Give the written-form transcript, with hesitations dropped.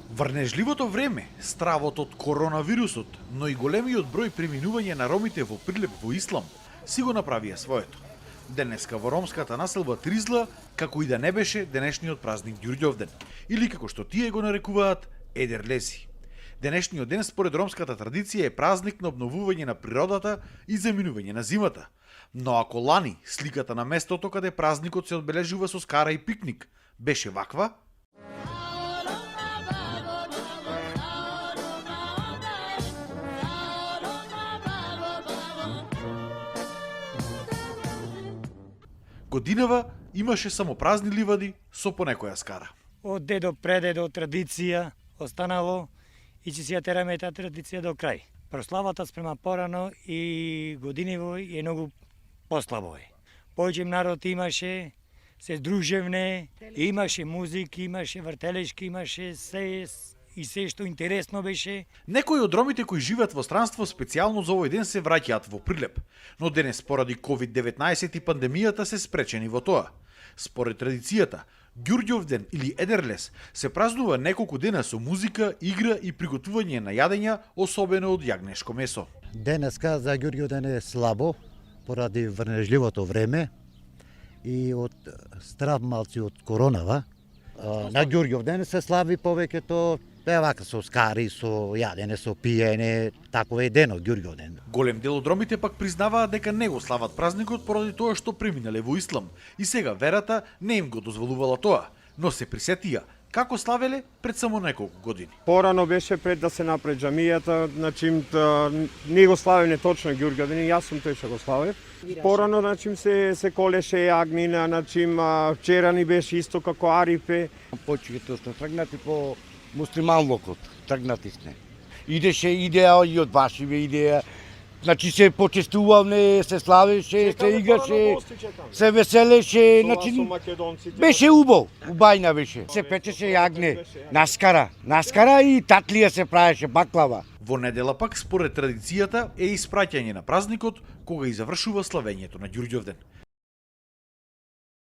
Врнежливото време, стравот од коронавирусот, но и големиот број преминување на ромите во Прилеп во Ислам, си го направија своето. Денеска во ромската населба Тризла, како и да не беше денешниот празник Ѓурѓовден, или како што тие го нарекуваат Едерлеси. Денешниот ден според ромската традиција е празник на обновување на природата и заминување на зимата. Но ако лани сликата на местото каде празникот се одбележува со скара и пикник беше ваква, годинава имаше само празни ливади со по некоја скара. Од дедо предедо традиција останало и ќе си ја тераме таа традиција до крај. Прославата спрема порано и годинево е многу послабо е. Повеќе народ имаше, се дружевне, имаше музики, имаше вртелешки, имаше се и се што интересно беше. Некои од ромите кои живеат во странство специјално за овој ден се враќаат во Прилеп, но денес поради COVID-19 и пандемијата се спречени во тоа. Според традицијата, Ѓурѓовден или Едерлес се празнува неколку дена со музика, игра и приготвување на јадења, особено од јагнешко месо. Денеска за Ѓурѓовден е слабо поради врнежливото време и од страв малци од коронава. На Ѓурѓовден се слави повеќето вака со скари, со јадење, со пиење, таков е денот Ѓурѓовден. Голем дел од ромите пак признаваат дека не го слават празникот поради тоа што преминале во ислам и сега верата не им го дозволувала тоа, но се присетија како славеле пред само неколку години. Порано беше пред да се направи џамијата, значи не го славевме точно Ѓурѓовден, јас сум тој што го славев. Порано значи се колеше јагнина, значи вчера ни беше исто како Арифе. Почвите сме тргнати по муслиманлокот, тргнати сме. Идеше идеја и од вашиве идеја. Значи се почестувавме, се славеше, се играше, се веселеше, значи беше убаво, убајна беше. Се печеше јагне, наскара и татлија се правеше, баклава. Во недела пак според традицијата е испраќање на празникот кога и завршува славењето на Ѓурѓовден.